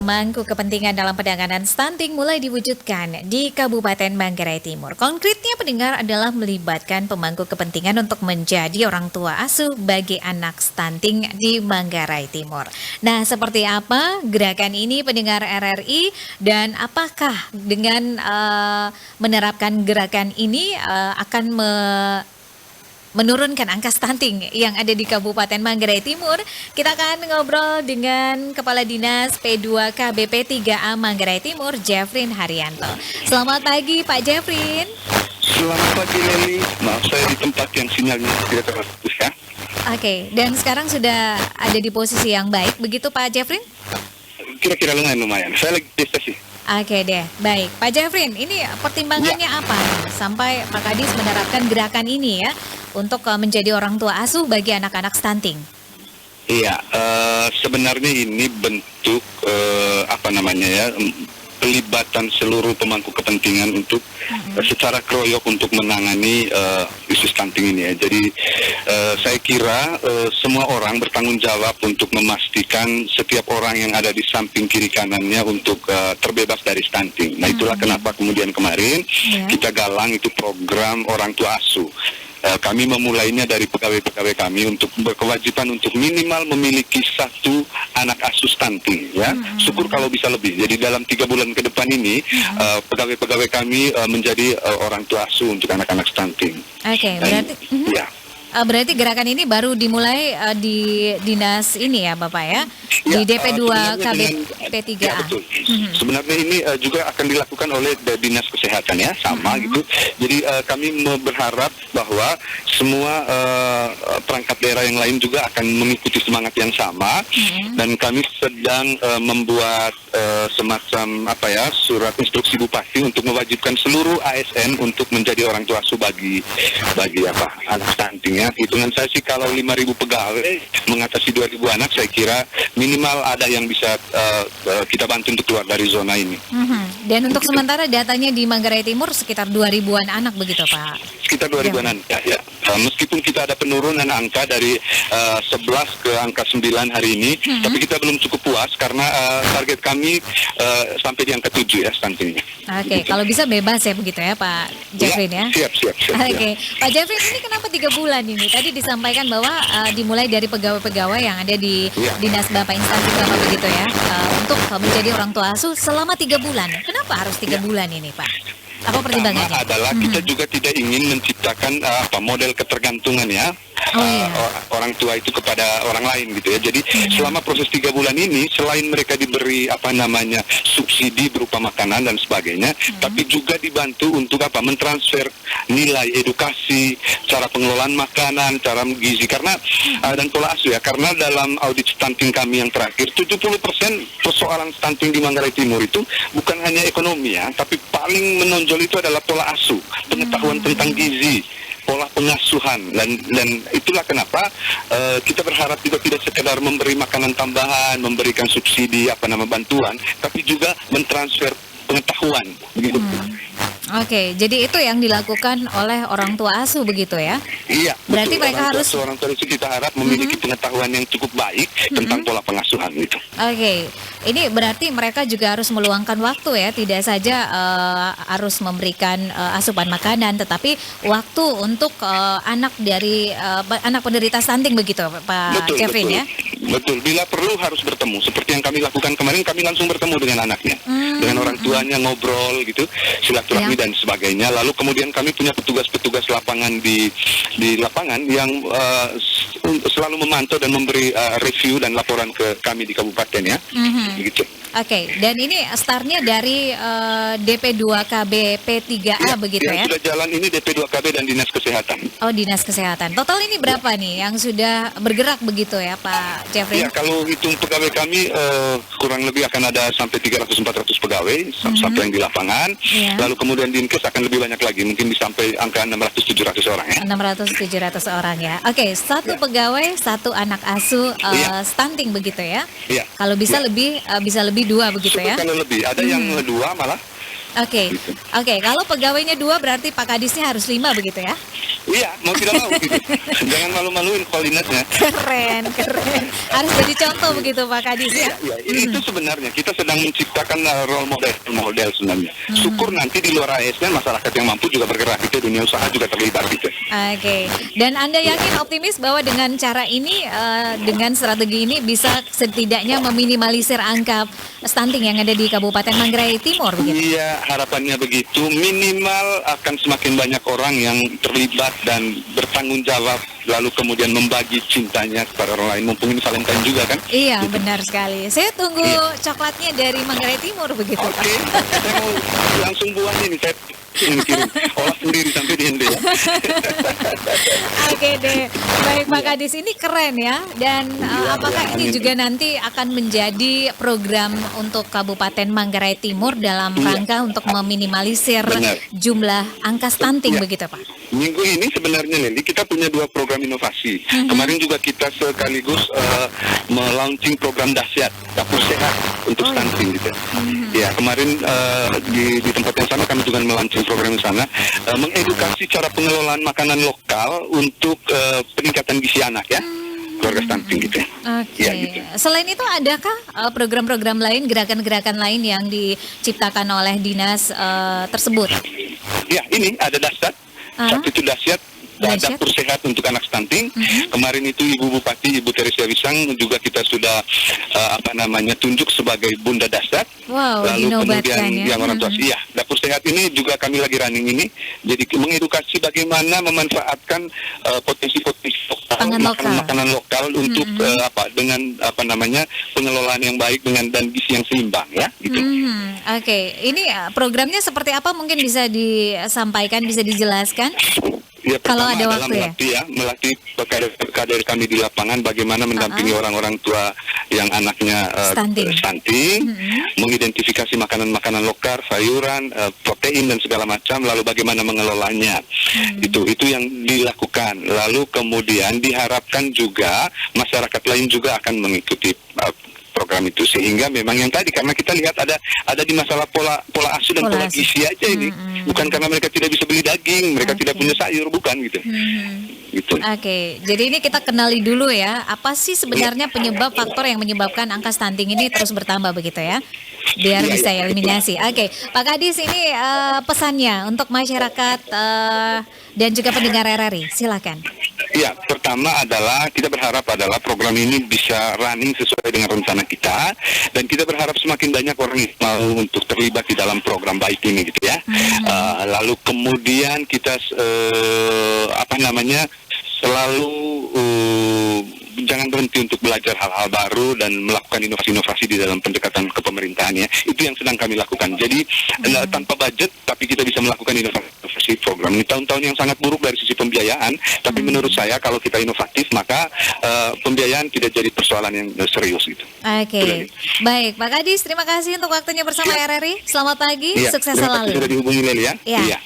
Mangku kepentingan dalam penanganan stunting mulai diwujudkan di Kabupaten Manggarai Timur. Konkretnya pendengar adalah melibatkan pemangku kepentingan untuk menjadi orang tua asuh bagi anak stunting di Manggarai Timur. Nah, seperti apa gerakan ini pendengar RRI dan apakah dengan menerapkan gerakan ini akan menurunkan angka stunting yang ada di Kabupaten Manggarai Timur? Kita akan ngobrol dengan Kepala Dinas P2KB P3A Manggarai Timur, Jeffrin Haryanto. Selamat pagi Pak Jeffrin. Selamat pagi Leli, maaf saya di tempat yang sinyalnya tidak terputus ya. Oke, dan sekarang sudah ada di posisi yang baik begitu Pak Jeffrin? Kira-kira lumayan, saya lagi di stasiun. Oke deh, baik. Pak Jeffrin, ini pertimbangannya apa sampai Pak Kadis menerapkan gerakan ini ya untuk menjadi orang tua asuh bagi anak-anak stunting? Iya, sebenarnya ini bentuk pelibatan seluruh pemangku kepentingan untuk secara kroyok untuk menangani isu stunting ini ya. Jadi saya kira semua orang bertanggung jawab untuk memastikan setiap orang yang ada di samping kiri kanannya untuk terbebas dari stunting. Nah itulah kenapa kemudian kemarin kita galang itu program orang tua asuh. Kami memulainya dari pegawai-pegawai kami untuk berkewajiban untuk minimal memiliki satu anak asuh stunting ya. Syukur kalau bisa lebih. Jadi dalam 3 bulan ke depan ini pegawai-pegawai kami menjadi orang tua asuh untuk anak-anak stunting. Oke, berarti ya. Berarti gerakan ini baru dimulai di dinas ini ya Bapak ya, di DP2KB P3A. Ya, betul. Sebenarnya ini juga akan dilakukan oleh dinas kesehatan ya, sama gitu. Jadi kami berharap bahwa semua perangkat daerah yang lain juga akan mengikuti semangat yang sama. Dan kami sedang membuat semacam surat instruksi bupati untuk mewajibkan seluruh ASN untuk menjadi orang tua asuh bagi anak stunting. Hitungan saya sih kalau 5.000 pegawai mengatasi 2.000 anak, saya kira minimal ada yang bisa kita bantu untuk keluar dari zona ini. Dan untuk sementara datanya di Manggarai Timur sekitar 2.000-an anak begitu Pak? Sekitar 2.000-an anak ya. Meskipun kita ada penurunan angka dari 11 ke angka 9 hari ini, tapi kita belum cukup puas karena target kami sampai di angka 7 ya stuntingnya. Oke, kalau bisa bebas ya begitu ya Pak Jeffrin ya? Siap. Oke, Pak Jeffrin ini kenapa 3 bulan ini? Tadi disampaikan bahwa dimulai dari pegawai-pegawai yang ada di Dinas Bapak Instansi Bapak begitu ya, untuk menjadi orang tua asuh selama 3 bulan. Kenapa harus 3 bulan ini Pak? Apa pertimbangannya? Pertama adalah kita juga tidak ingin menciptakan model ketergantungan ya. Orang tua itu kepada orang lain gitu ya. Jadi selama proses 3 bulan ini selain mereka diberi subsidi berupa makanan dan sebagainya, tapi juga dibantu untuk mentransfer nilai edukasi, cara pengelolaan makanan, cara gizi karena dan pola asuh ya. Karena dalam audit stunting kami yang terakhir 70% persoalan stunting di Manggarai Timur itu bukan hanya ekonomi ya, tapi paling menonjol itu adalah pola asuh, pengetahuan tentang gizi, pola pengasuhan dan itulah kenapa kita berharap juga tidak sekedar memberi makanan tambahan, memberikan subsidi bantuan, tapi juga mentransfer pengetahuan begitu. Oke, jadi itu yang dilakukan oleh orang tua asuh begitu ya? Iya. Berarti betul. mereka harus orang tua itu kita harap memiliki pengetahuan yang cukup baik tentang pola pengasuhan gitu. Oke, ini berarti mereka juga harus meluangkan waktu ya, tidak saja harus memberikan asupan makanan, tetapi waktu untuk anak dari anak penderita stunting begitu, Pak Jeffrin ya? Betul, bila perlu harus bertemu. Seperti yang kami lakukan kemarin, kami langsung bertemu dengan anaknya, dengan orang tuanya ngobrol gitu, silaturahmi dan sebagainya. Lalu kemudian kami punya petugas-petugas lapangan di lapangan yang selalu memantau dan memberi review dan laporan ke kami di kabupaten ya, gitu. Oke, dan ini startnya dari DP2KB P3A begitu ya? Yang sudah jalan ini DP2KB dan Dinas Kesehatan. Oh, Dinas Kesehatan. Total ini berapa nih yang sudah bergerak begitu ya Pak Jeffrin? Ya, kalau hitung pegawai kami kurang lebih akan ada sampai 300-400 pegawai sampai yang di lapangan. Lalu kemudian Dinkes akan lebih banyak lagi, mungkin sampai angka 600-700 orang ya. 600-700 orang ya. Oke, satu pegawai, satu anak asuh stunting begitu ya? Iya. Kalau bisa lebih 2 begitu ya? Kalau lebih, ada yang 2 malah. Oke, kalau pegawainya 2 berarti Pak Kadisnya harus 5 begitu ya? Iya, mau tidak mau gitu. Jangan malu-maluin kualitasnya. Keren, keren. Harus jadi contoh begitu Pak Kadis ya. Iya, itu sebenarnya kita sedang menciptakan role model sebenarnya. Syukur nanti di luar ASN masyarakat yang mampu juga bergerak gitu, dunia usaha juga terlibat gitu. Oke, dan Anda yakin optimis bahwa dengan cara ini, dengan strategi ini bisa setidaknya meminimalisir angka stunting yang ada di Kabupaten Manggarai Timur begitu? Iya, harapannya begitu. Minimal akan semakin banyak orang yang terlibat dan bertanggung jawab, lalu kemudian membagi cintanya kepada orang lain. Mumpung ini Valentine juga kan? Iya, benar sekali. Saya tunggu coklatnya dari Manggarai Timur begitu Pak. Oke, saya mau langsung buang ini, saya kirim olah sendiri sampai di Ende. Oke deh, baik Pak Kadis, ini keren ya. Dan apakah ini juga nanti akan menjadi program untuk Kabupaten Manggarai Timur dalam rangka untuk meminimalisir Benar. jumlah angka stunting Iya. begitu Pak? Minggu ini sebenarnya Leli, kita punya 2 program inovasi. Kemarin juga kita sekaligus melaunching program dahsyat dapur sehat untuk stunting gitu. Ya, kemarin di tempat yang sama kami juga melaunching program di sana, mengedukasi cara pengelolaan makanan lokal untuk peningkatan gizi anak ya. Keluarga stunting gitu ya. Oke. Ya, gitu. Selain itu adakah program-program lain, gerakan-gerakan lain yang diciptakan oleh dinas tersebut? Ya, ini ada dahsyat. Satu itu dahsyat, Dahsyat. dapur sehat untuk anak stunting. Kemarin itu Ibu Bupati, Ibu Teresia Wisang juga kita sudah tunjuk sebagai Bunda Dahsyat. Wow, Lalu dinobatkan kemudian ya. yang orang tua, iya, dapur sehat ini juga kami lagi running ini. Jadi mengedukasi bagaimana memanfaatkan potensi-potensi Pangan lokal. makanan lokal untuk dengan pengelolaan yang baik dan gizi yang seimbang ya, gitu. Oke, ini programnya seperti apa? Mungkin bisa disampaikan, bisa dijelaskan? Ya, Kalau pertama ada adalah waktu ya? melatih kader kami di lapangan bagaimana mendampingi orang-orang tua yang anaknya stunting, mengidentifikasi makanan-makanan lokal, sayuran, protein dan segala macam, lalu bagaimana mengelolanya. Itu yang dilakukan. Lalu kemudian diharapkan juga masyarakat lain juga akan mengikuti program itu, sehingga memang yang tadi karena kita lihat ada di masalah pola asuh dan pola gizi aja ini, bukan karena mereka tidak bisa beli daging, mereka tidak punya sayur, bukan gitu. Gitu. Oke, jadi ini kita kenali dulu ya, apa sih sebenarnya penyebab faktor yang menyebabkan angka stunting ini terus bertambah begitu ya? Biar bisa eliminasi. Oke, Pak Kadis, ini pesannya untuk masyarakat dan juga pendengar RRI, silakan. Ya, pertama adalah kita berharap adalah program ini bisa running sesuai dengan rencana kita, dan kita berharap semakin banyak orang yang mau untuk terlibat di dalam program baik ini gitu ya. Lalu kemudian kita selalu jangan berhenti untuk belajar hal-hal baru dan melakukan inovasi-inovasi di dalam pendekatan kepemerintahan ya. Itu yang sedang kami lakukan. Jadi tanpa budget tapi kita bisa melakukan inovasi program. Ini tahun-tahun yang sangat buruk dari sisi pembiayaan, tapi menurut saya kalau kita inovatif maka pembiayaan tidak jadi persoalan yang serius gitu. Oke. Baik, Pak Kadis, terima kasih untuk waktunya bersama RRI. Selamat pagi, sukses terima kasih selalu. sudah dihubungi Leli ya. Ya. Iya.